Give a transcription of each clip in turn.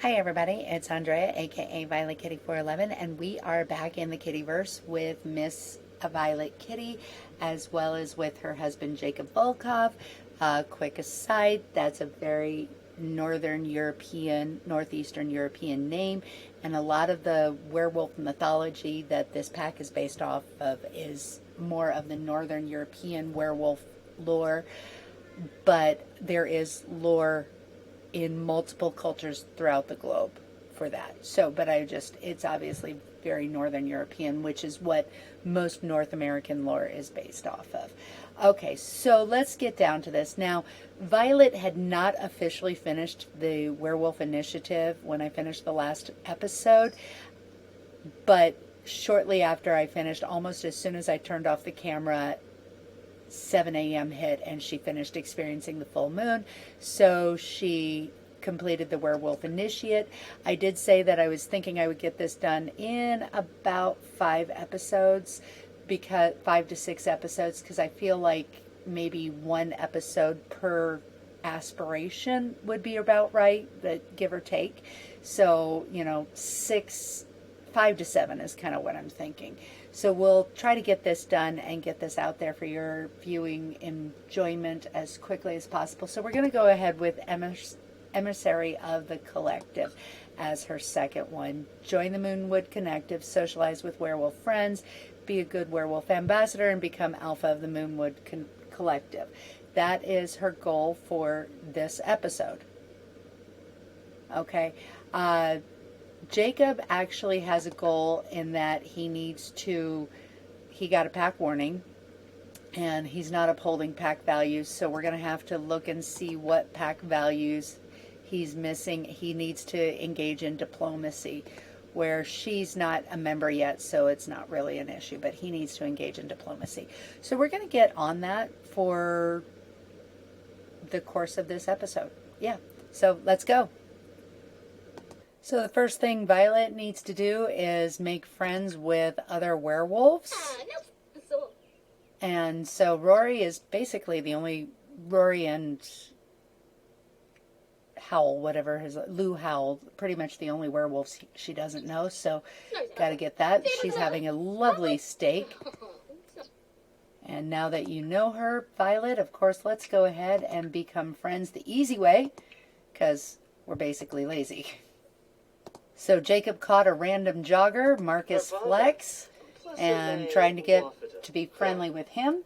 Hi everybody, it's Andrea, aka Violet Kitty 411, and we are back in the Kittyverse with Miss Violet Kitty, as well as with her husband Jacob Volkov. Quick aside, that's a very northern European, northeastern European name, and a lot of the werewolf mythology that this pack is based off of is more of the northern European werewolf lore, but there is lore in multiple cultures throughout the globe for that. So, but it's obviously very Northern European, which is what most North American lore is based off of. Okay, so let's get down to this. Now, Violet had not officially finished the Werewolf Initiative when I finished the last episode, but shortly after I finished, almost as soon as I turned off the camera, 7 a.m. hit and she finished experiencing the full moon, so she completed the Werewolf Initiate. I did say that I was thinking I would get this done in about 5 episodes, because 5 to 6 episodes, because I feel like maybe 1 episode per aspiration would be about right, that give or take. So, 5 to 7 is kind of what I'm thinking. So we'll try to get this done and get this out there for your viewing enjoyment as quickly as possible. So we're going to go ahead with Emissary of the Collective as her second one. Join the Moonwood Collective, socialize with werewolf friends, be a good werewolf ambassador, and become alpha of the Moonwood Collective. That is her goal for this episode. Okay. Jacob actually has a goal in that he got a pack warning and he's not upholding pack values, so we're going to have to look and see what pack values he's missing. He needs to engage in diplomacy, where she's not a member yet, so it's not really an issue, but he needs to engage in diplomacy. So we're going to get on that for the course of this episode. Yeah, so let's go. So the first thing Violet needs to do is make friends with other werewolves. And so Rory is basically the only, Rory and Howl, whatever his, Lou Howl, pretty much the only werewolves she doesn't know. So got to get that. She's having a lovely steak. And now that you know her, Violet, of course, let's go ahead and become friends the easy way, because we're basically lazy. So Jacob caught a random jogger, Marcus Flex, and trying to get to be friendly with him.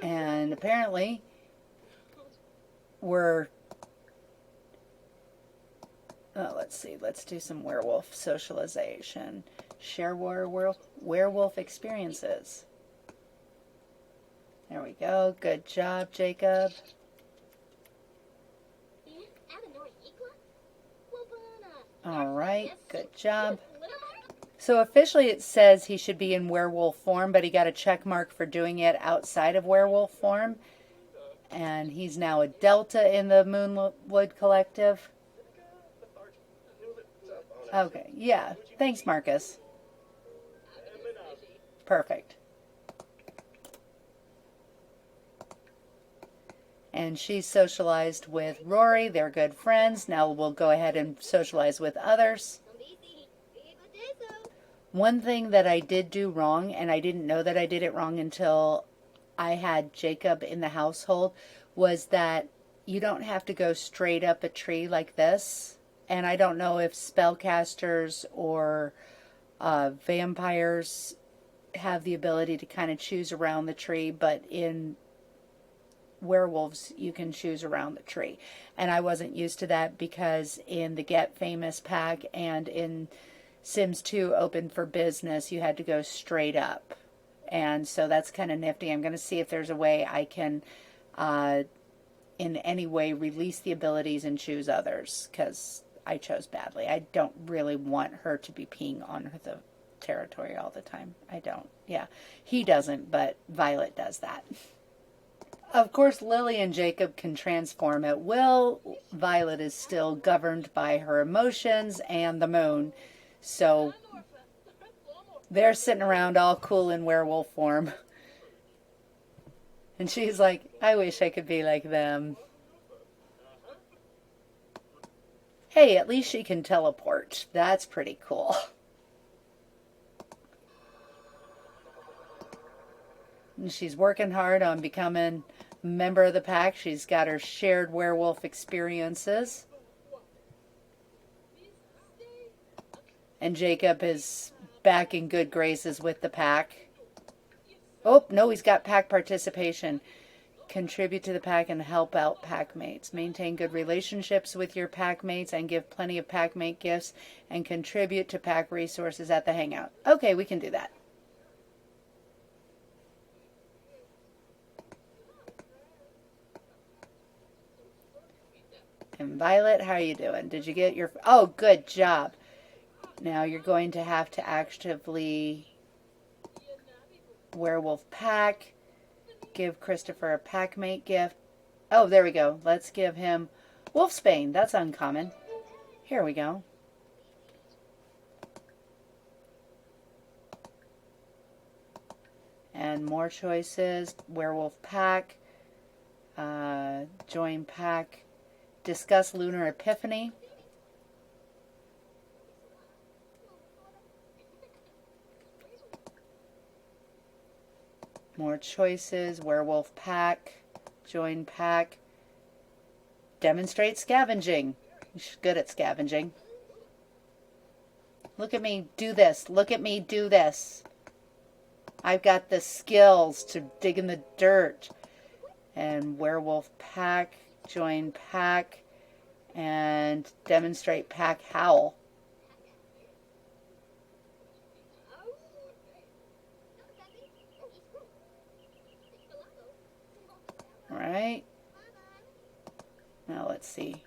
And apparently let's see, let's do some werewolf socialization. Share werewolf experiences. There we go. Good job, Jacob. All right, good job. So officially it says he should be in werewolf form, but he got a check mark for doing it outside of werewolf form. And he's now a Delta in the Moonwood Collective. Okay, yeah. Thanks, Marcus. Perfect. And she's socialized with Rory. They're good friends. Now we'll go ahead and socialize with others. One thing that I did do wrong, and I didn't know that I did it wrong until I had Jacob in the household, was that you don't have to go straight up a tree like this. And I don't know if spellcasters or vampires have the ability to kind of choose around the tree, but in werewolves you can choose around the tree, and I wasn't used to that because in the Get Famous pack and in Sims 2 Open for Business you had to go straight up, and so that's kind of nifty. I'm going to see if there's a way I can in any way release the abilities and choose others, because I chose badly. I don't really want her to be peeing on the territory all the time. I don't. Yeah, he doesn't, but Violet does that. Of course, Lily and Jacob can transform at will. Violet is still governed by her emotions and the moon. So they're sitting around all cool in werewolf form. And she's like, I wish I could be like them. Hey, at least she can teleport. That's pretty cool. And she's working hard on becoming a member of the pack. She's got her shared werewolf experiences. And Jacob is back in good graces with the pack. Oh, no, he's got pack participation. Contribute to the pack and help out pack mates. Maintain good relationships with your pack mates and give plenty of pack mate gifts and contribute to pack resources at the hangout. Okay, we can do that. And Violet, how are you doing? Did you get your... Oh, good job. Now you're going to have to actively werewolf pack. Give Christopher a packmate gift. Oh, there we go. Let's give him Wolfsbane. That's uncommon. Here we go. And more choices. Werewolf pack. Join pack. Discuss Lunar Epiphany. More choices. Werewolf pack. Join pack. Demonstrate scavenging. She's good at scavenging. Look at me do this. Look at me do this. I've got the skills to dig in the dirt. And werewolf pack. Join pack. And demonstrate pack howl. Right. Now let's see.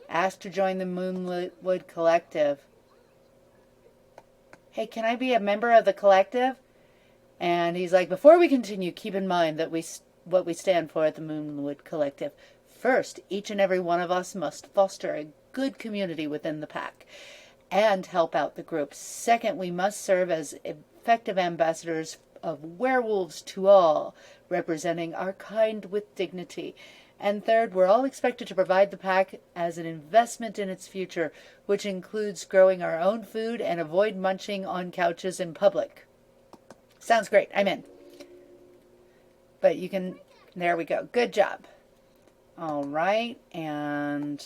Ask to join the Moonwood Collective. Hey, can I be a member of the collective? And he's like, before we continue, keep in mind that what we stand for at the Moonwood Collective. First, each and every one of us must foster a good community within the pack and help out the group. Second, we must serve as effective ambassadors of werewolves to all, representing our kind with dignity. And third, we're all expected to provide the pack as an investment in its future, which includes growing our own food and avoid munching on couches in public. Sounds great. I'm in. But you can... There we go. Good job. All right. And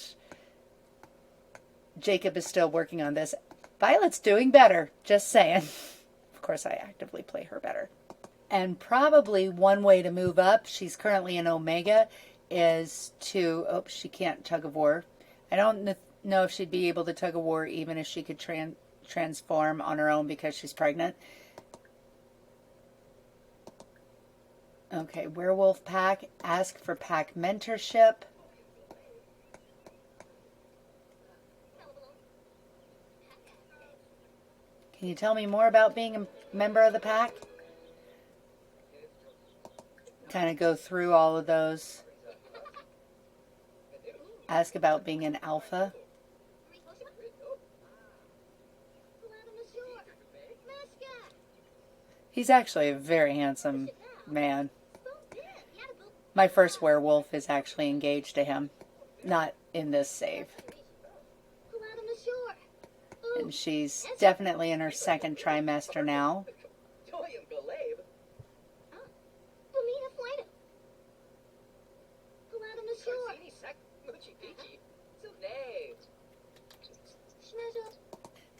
Jacob is still working on this. Violet's doing better. Just saying. Of course, I actively play her better. And probably one way to move up, she's currently in Omega, is to... Oh, she can't tug of war. I don't know if she'd be able to tug of war even if she could transform on her own because she's pregnant. Okay, werewolf pack. Ask for pack mentorship. Can you tell me more about being a member of the pack? Kind of go through all of those. Ask about being an alpha. He's actually a very handsome man. My first werewolf is actually engaged to him. Not in this save. And she's definitely in her second trimester now.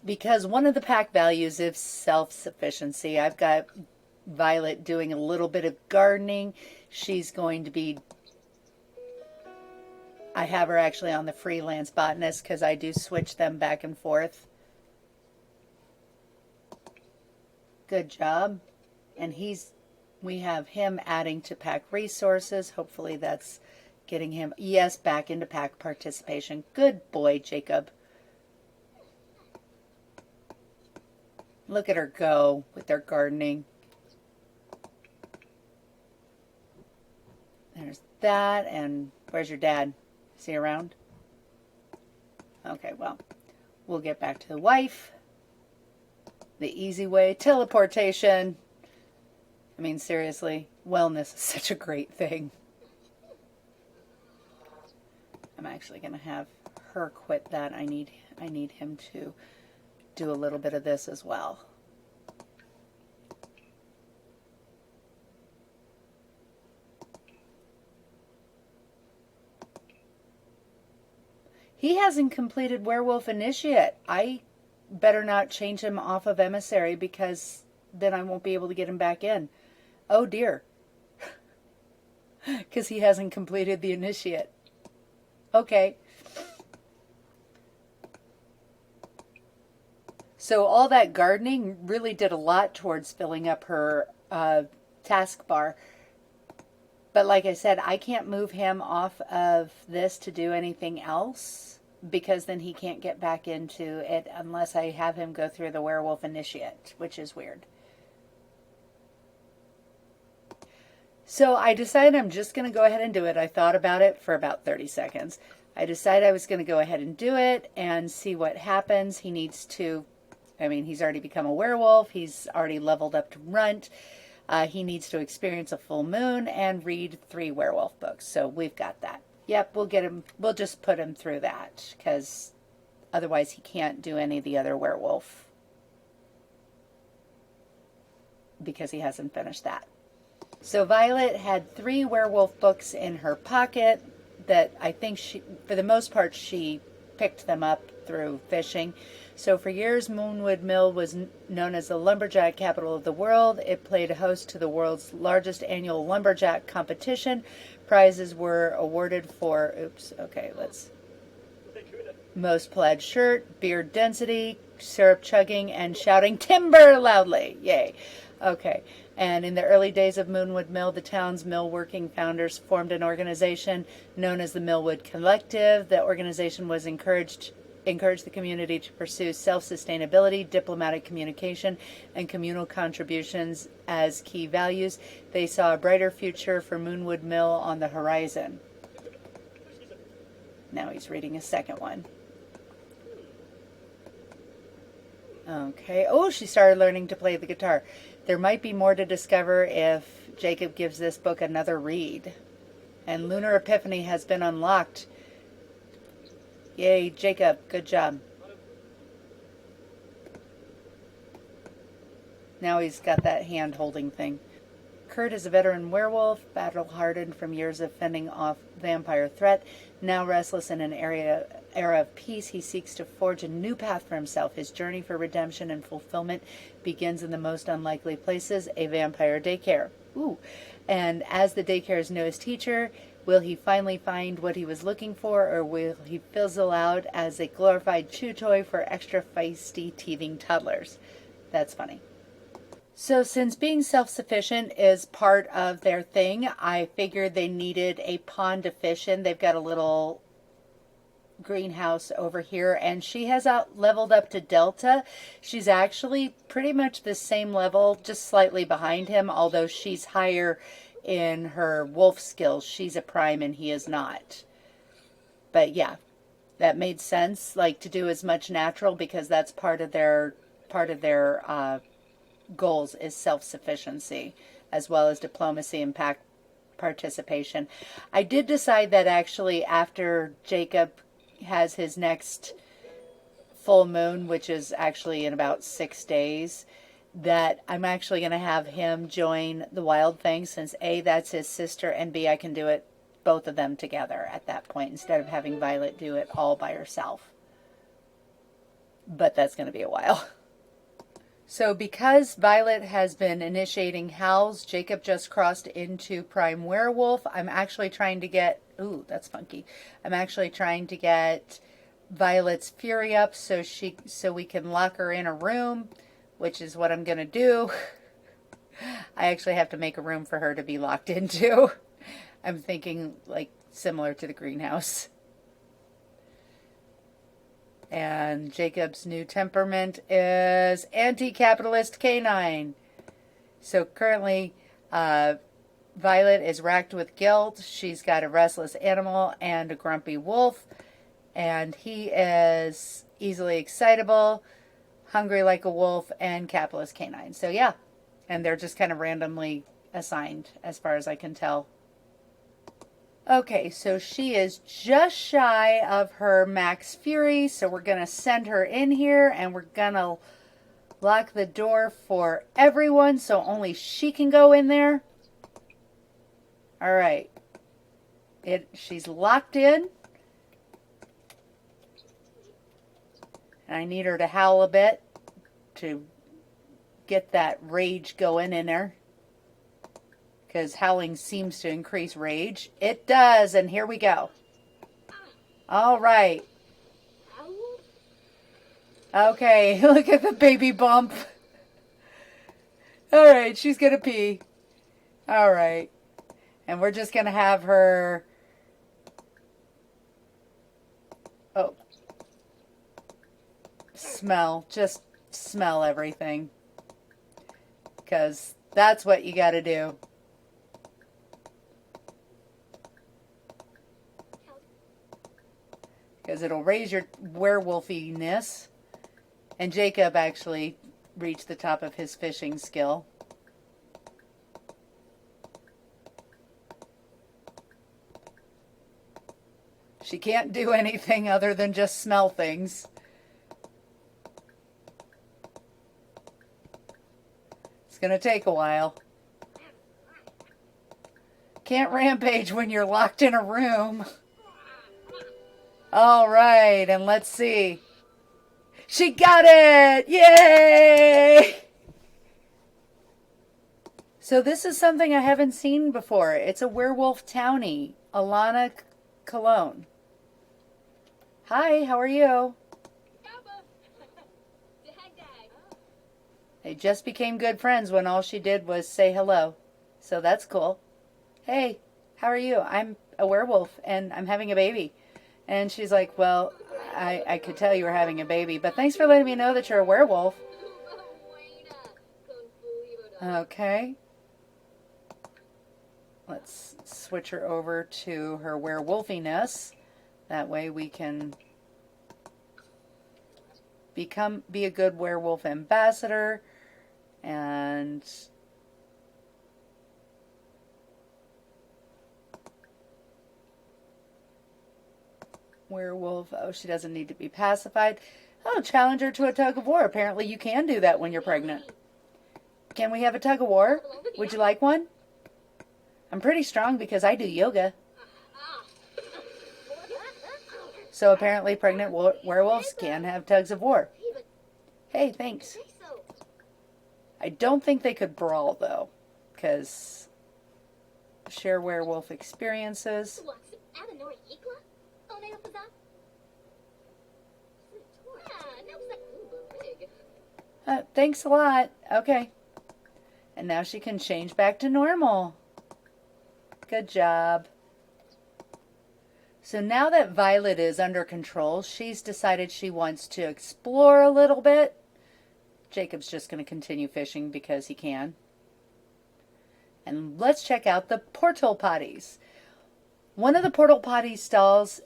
Because one of the pack values is self-sufficiency. I've got Violet doing a little bit of gardening. She's going to be... I have her actually on the freelance botanist because I do switch them back and forth. Good job. And we have him adding to pack resources. Hopefully that's getting him, yes, back into pack participation. Good boy, Jacob. Look at her go with their gardening. There's that. And where's your dad? Is he around? Okay, well, we'll get back to the wife. The easy way, teleportation. I mean, seriously, wellness is such a great thing. I'm actually going to have her quit that. I need him to do a little bit of this as well. He hasn't completed Werewolf Initiate. I better not change him off of Emissary because then I won't be able to get him back in. Oh dear. Because he hasn't completed the Initiate. Okay. So all that gardening really did a lot towards filling up her taskbar. But like I said, I can't move him off of this to do anything else because then he can't get back into it unless I have him go through the Werewolf Initiate, which is weird. So I decided I'm just going to go ahead and do it. I thought about it for about 30 seconds. I decided I was going to go ahead and do it and see what happens. He needs to, I mean, he's already become a werewolf. He's already leveled up to runt. He needs to experience a full moon and read 3 werewolf books. So we've got that. Yep, we'll get him. We'll just put him through that because otherwise he can't do any of the other werewolf because he hasn't finished that. So Violet had 3 werewolf books in her pocket that I think she, for the most part, she picked them up through fishing. So for years, Moonwood Mill was known as the lumberjack capital of the world. It played host to the world's largest annual lumberjack competition. Prizes were awarded for, most plaid shirt, beard density, syrup chugging, and shouting timber loudly. Yay. Okay. And in the early days of Moonwood Mill, the town's millworking founders formed an organization known as the Millwood Collective. The organization was encouraged the community to pursue self-sustainability, diplomatic communication, and communal contributions as key values. They saw a brighter future for Moonwood Mill on the horizon. Now he's reading a second one. Okay. Oh, she started learning to play the guitar. There might be more to discover if Jacob gives this book another read. And Lunar Epiphany has been unlocked. Yay, Jacob. Good job. Now he's got that hand-holding thing. Kurt is a veteran werewolf, battle-hardened from years of fending off vampire threat. Now restless in an era of peace, he seeks to forge a new path for himself. His journey for redemption and fulfillment begins in the most unlikely places, a vampire daycare. Ooh. And as the daycare's newest teacher, will he finally find what he was looking for, or will he fizzle out as a glorified chew toy for extra feisty, teething toddlers? That's funny. So since being self-sufficient is part of their thing, I figured they needed a pond to fish in. They've got a little greenhouse over here, and she has leveled up to Delta. She's actually pretty much the same level, just slightly behind him, although she's higher in her wolf skills. She's a prime and he is not. But yeah, that made sense, like to do as much natural, because that's part of their goals is self-sufficiency as well as diplomacy and pack participation. I did decide that actually after Jacob has his next full moon, which is actually in about 6 days, that I'm actually going to have him join the Wild Thing, since A, that's his sister, and B, I can do it both of them together at that point instead of having Violet do it all by herself. But that's going to be a while. So because Violet has been initiating howls, Jacob just crossed into Prime Werewolf. I'm actually trying to get, ooh, that's funky. I'm actually trying to get Violet's Fury up so we can lock her in a room, which is what I'm going to do. I actually have to make a room for her to be locked into. I'm thinking like similar to the greenhouse. And Jacob's new temperament is anti-capitalist canine. So currently, Violet is racked with guilt. She's got a restless animal and a grumpy wolf. And he is easily excitable, hungry like a wolf, and capitalist canine. So yeah, and they're just kind of randomly assigned, as far as I can tell. Okay, so she is just shy of her max fury, so we're going to send her in here, and we're going to lock the door for everyone so only she can go in there. All right. She's locked in. And I need her to howl a bit to get that rage going in her. Because howling seems to increase rage. It does, and here we go. All right. Okay, look at the baby bump. All right, she's going to pee. All right. And we're just going to have her... Oh. Just smell everything. Because that's what you got to do. Because it'll raise your werewolfiness. And Jacob actually reached the top of his fishing skill. She can't do anything other than just smell things. It's going to take a while. Can't rampage when you're locked in a room. All right, and let's see. She got it! Yay! So this is something I haven't seen before. It's a werewolf townie, Alana Cologne. Hi, how are you? They just became good friends when all she did was say hello. So that's cool. Hey, how are you? I'm a werewolf and I'm having a baby. And she's like, well, I could tell you were having a baby, but thanks for letting me know that you're a werewolf. Okay. Let's switch her over to her werewolfiness. That way we can be a good werewolf ambassador. And werewolf, oh, she doesn't need to be pacified. Oh, challenge her to a tug of war. Apparently you can do that when you're pregnant. Can we have a tug of war? Would you like one? I'm pretty strong because I do yoga. So apparently pregnant werewolves can have tugs of war. Hey, thanks. I don't think they could brawl, though, because share werewolf experiences. Thanks a lot. Okay. And now she can change back to normal. Good job. So now that Violet is under control, she's decided she wants to explore a little bit. Jacob's just going to continue fishing because he can. And let's check out the portal potties. One of the portal potty stalls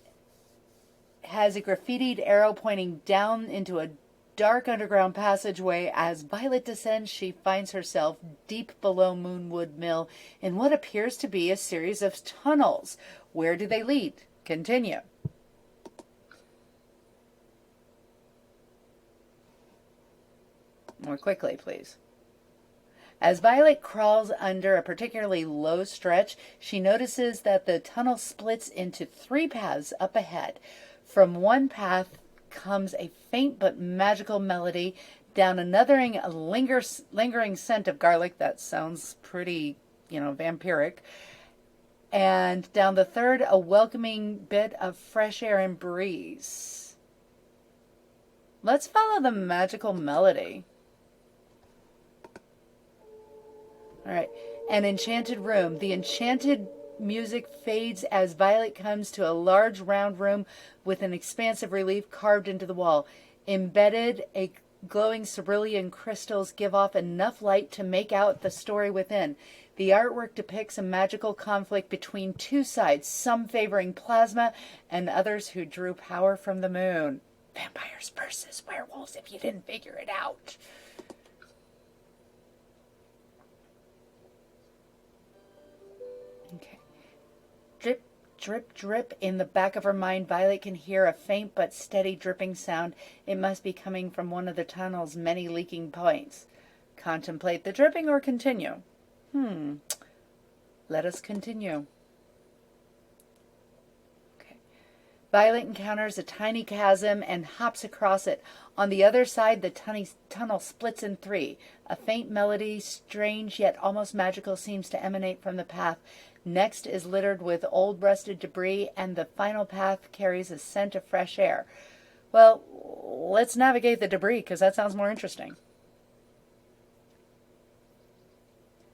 has a graffitied arrow pointing down into a dark underground passageway. As Violet descends, she finds herself deep below Moonwood Mill in what appears to be a series of tunnels. Where do they lead? Continue. More quickly, please. As Violet crawls under a particularly low stretch, she notices that the tunnel splits into 3 paths up ahead. From one path comes a faint but magical melody. Down another, a lingering scent of garlic. That sounds pretty, vampiric. And down the third, a welcoming bit of fresh air and breeze. Let's follow the magical melody. All right. An enchanted room. The enchanted music fades as Violet comes to a large round room with an expansive relief carved into the wall. Embedded, a glowing cerulean crystals give off enough light to make out the story within. The artwork depicts a magical conflict between 2 sides, some favoring plasma and others who drew power from the moon. Vampires versus werewolves, if you didn't figure it out. drip, drip. In the back of her mind, Violet can hear a faint but steady dripping sound. It must be coming from one of the tunnel's many leaking points. Contemplate the dripping or continue? Let us continue. Okay. Violet encounters a tiny chasm and hops across it. On the other side, the tunnel splits in three. A faint melody, strange yet almost magical, seems to emanate from the path. Next is littered with old rusted debris, and the final path carries a scent of fresh air. Well, let's navigate the debris, because that sounds more interesting.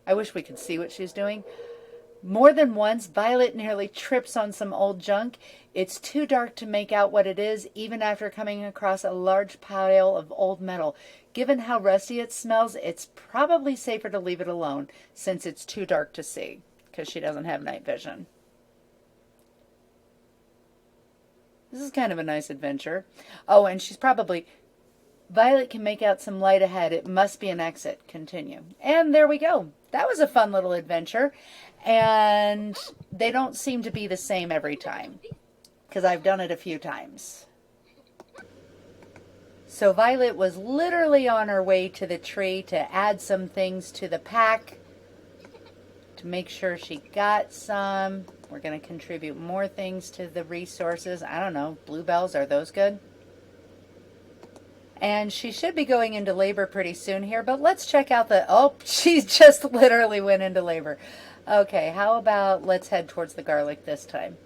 I wish we could see what she's doing. More than once, Violet nearly trips on some old junk. It's too dark to make out what it is, even after coming across a large pile of old metal. Given how rusty it smells, it's probably safer to leave it alone, since it's too dark to see, because she doesn't have night vision. This is kind of a nice adventure. Oh, and she's probably... Violet can make out some light ahead. It must be an exit. Continue. And there we go. That was a fun little adventure. And they don't seem to be the same every time, because I've done it a few times. So Violet was literally on her way to the tree to add some things to the pack to make sure she got some. We're going to contribute more things to the resources. I don't know. Bluebells, are those good? And she should be going into labor pretty soon here, but let's check out the... Oh, she just literally went into labor. Okay, how about let's head towards the garlic this time.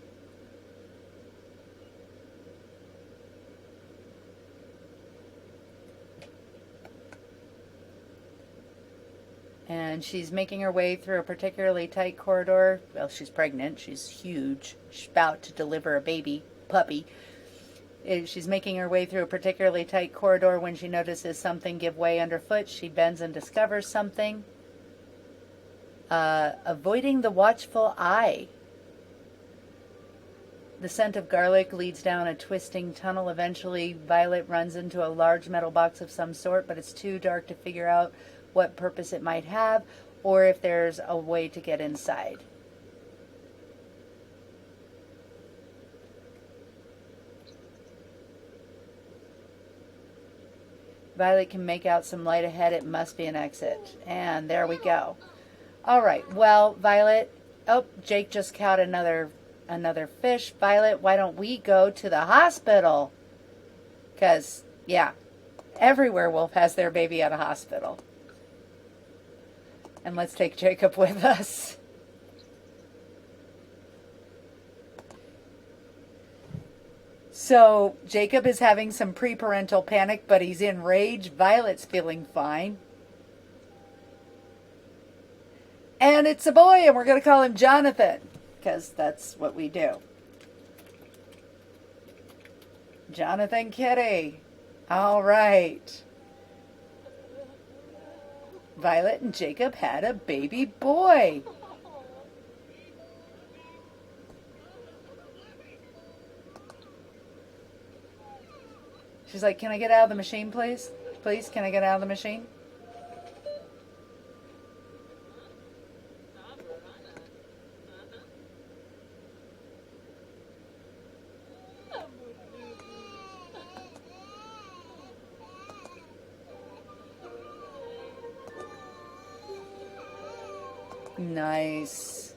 And she's making her way through a particularly tight corridor. Well, she's pregnant. She's huge. She's about to deliver a baby, puppy. She's making her way through a particularly tight corridor when she notices something give way underfoot. She bends and discovers something. Avoiding the watchful eye. The scent of garlic leads down a twisting tunnel. Eventually, Violet runs into a large metal box of some sort, but it's too dark to figure out what purpose it might have, or if there's a way to get inside. Violet can make out some light ahead. It must be an exit. And there we go. All right. Well, Violet. Oh, Jake just caught another fish. Violet, why don't we go to the hospital? Because, yeah, every werewolf has their baby at a hospital. And let's take Jacob with us. So Jacob is having some pre-parental panic, but he's in rage. Violet's feeling fine. And it's a boy, and we're going to call him Jonathan, because that's what we do. Jonathan Kitty. All right. Violet and Jacob had a baby boy. She's like, can I get out of the machine, please? Please, can I get out of the machine? Nice.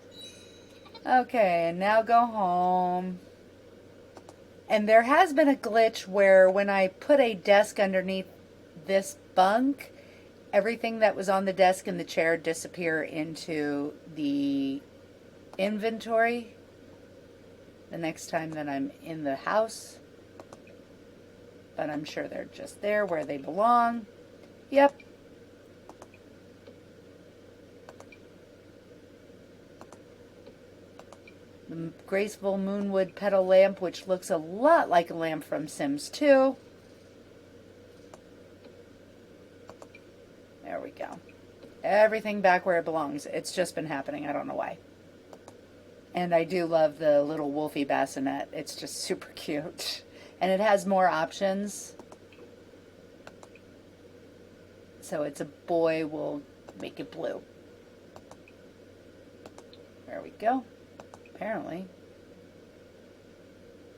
Okay, and now go home. And there has been a glitch where when I put a desk underneath this bunk, everything that was on the desk and the chair disappear into the inventory the next time that I'm in the house. But I'm sure they're just there where they belong. Yep. The graceful Moonwood petal lamp, which looks a lot like a lamp from Sims 2. There we go. Everything back where it belongs. It's just been happening. I don't know why. And I do love the little wolfie bassinet. It's just super cute. And it has more options. So it's a boy. We'll make it blue. There we go. Apparently.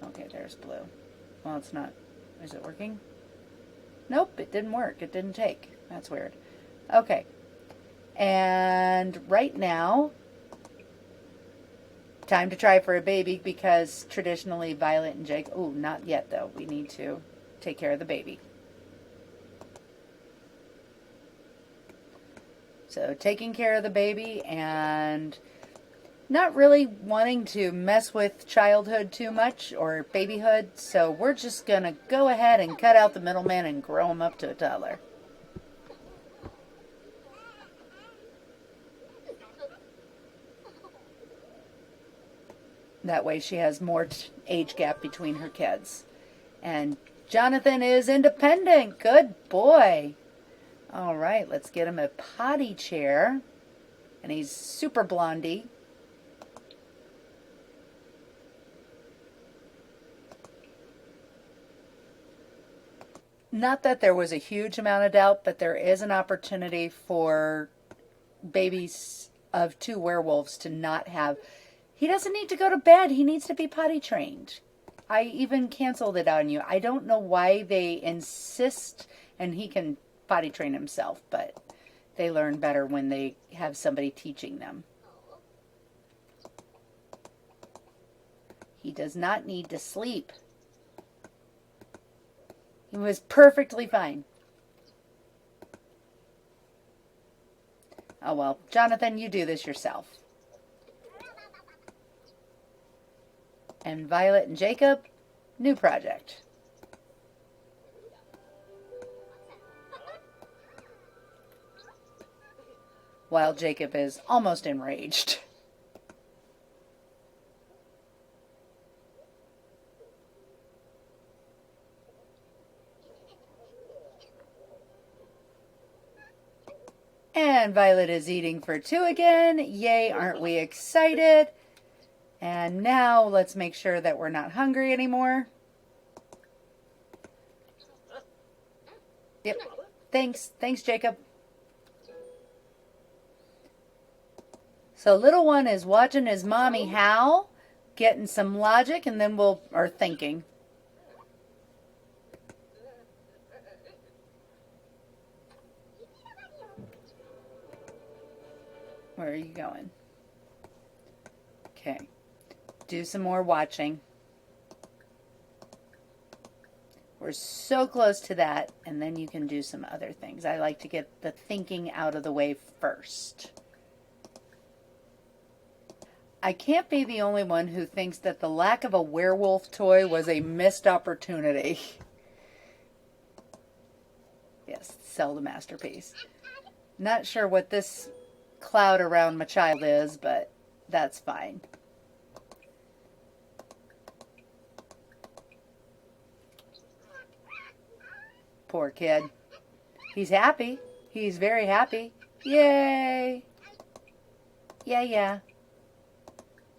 Okay, there's blue. Well, it's not. Is it working? Nope, it didn't work. It didn't take. That's weird. Okay. And right now, time to try for a baby because traditionally Violet and Jake, oh, not yet though. We need to take care of the baby. So taking care of the baby and not really wanting to mess with childhood too much or babyhood. So we're just going to go ahead and cut out the middleman and grow him up to a toddler. That way she has more age gap between her kids. And Jonathan is independent. Good boy. All right, let's get him a potty chair. And he's super blondie. Not that there was a huge amount of doubt, but there is an opportunity for babies of 2 werewolves to not have. He doesn't need to go to bed. He needs to be potty trained. I even canceled it on you. I don't know why they insist, and he can potty train himself, but they learn better when they have somebody teaching them. He does not need to sleep. He was perfectly fine. Oh well, Jonathan, you do this yourself. And Violet and Jacob, new project. While Jacob is almost enraged. And Violet is eating for 2 again. Yay, aren't we excited? And now let's make sure that we're not hungry anymore. Yep. Thanks. Thanks, Jacob. So little one is watching his mommy howl, getting some logic, and then or thinking. Where are you going? Okay. Do some more watching. We're so close to that, and then you can do some other things. I like to get the thinking out of the way first. I can't be the only one who thinks that the lack of a werewolf toy was a missed opportunity. Yes, sell the masterpiece. Not sure what this cloud around my child is, but that's fine. Poor kid. He's happy. He's very happy. Yay. Yeah.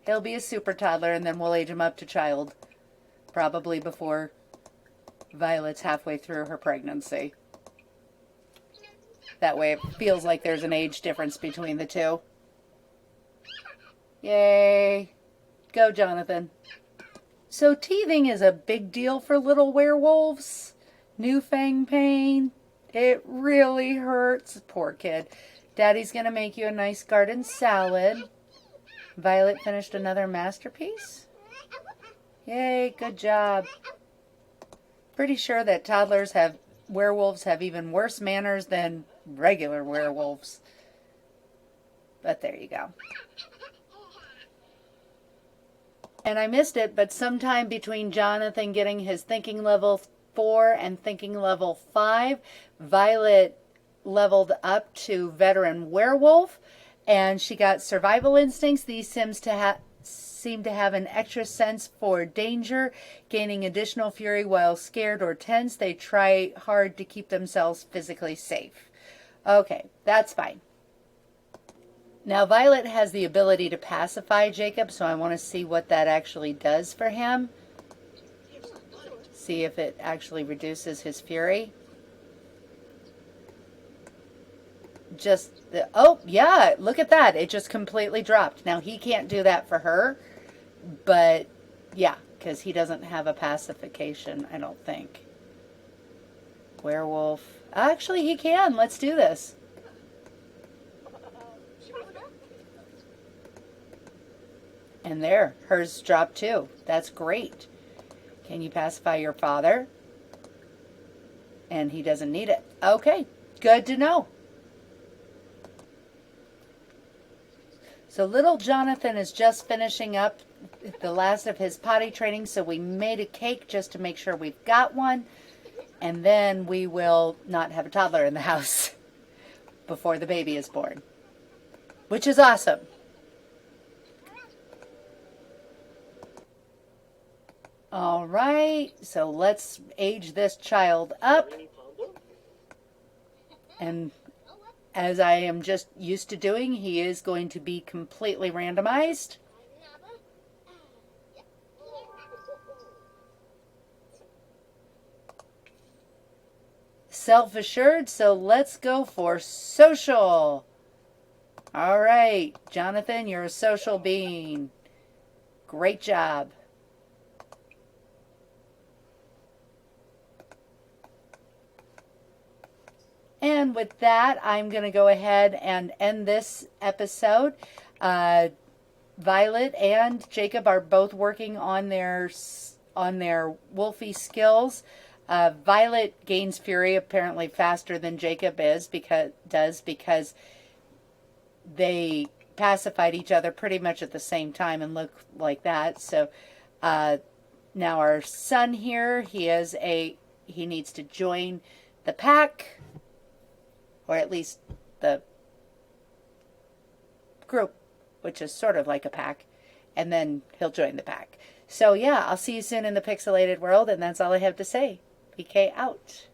He'll be a super toddler, and then we'll age him up to child. Probably before Violet's halfway through her pregnancy. That way it feels like there's an age difference between the 2. Yay. Go, Jonathan. So teething is a big deal for little werewolves. New fang pain. It really hurts. Poor kid. Daddy's going to make you a nice garden salad. Violet finished another masterpiece. Yay, good job. Pretty sure that werewolves have even worse manners than regular werewolves. But there you go. And I missed it, but sometime between Jonathan getting his thinking level 4 and thinking level 5, Violet leveled up to veteran werewolf, and she got survival instincts. These seem to have an extra sense for danger, gaining additional fury while scared or tense. They try hard to keep themselves physically safe. Okay, that's fine. Now Violet has the ability to pacify Jacob, so I want to see what that actually does for him. See if it actually reduces his fury. Oh yeah, look at that. It just completely dropped. Now he can't do that for her, but Yeah, because he doesn't have a pacification, I don't think. Werewolf. Actually, he can. Let's do this. And there, hers dropped too. That's great. Can you pacify your father? And he doesn't need it. Okay, good to know. So little Jonathan is just finishing up the last of his potty training, so we made a cake just to make sure we've got one. And then we will not have a toddler in the house before the baby is born, which is awesome. All right, so let's age this child up. And as I am just used to doing, he is going to be completely randomized. Self-assured, so let's go for social. All right, Jonathan, you're a social being. Great job. And with that, I'm going to go ahead and end this episode. Violet and Jacob are both working on their wolfy skills. Violet gains fury apparently faster than Jacob because they pacified each other pretty much at the same time and look like that. So now our son here, he needs to join the pack, or at least the group, which is sort of like a pack, and then he'll join the pack. So yeah, I'll see you soon in the pixelated world, and that's all I have to say. PK out.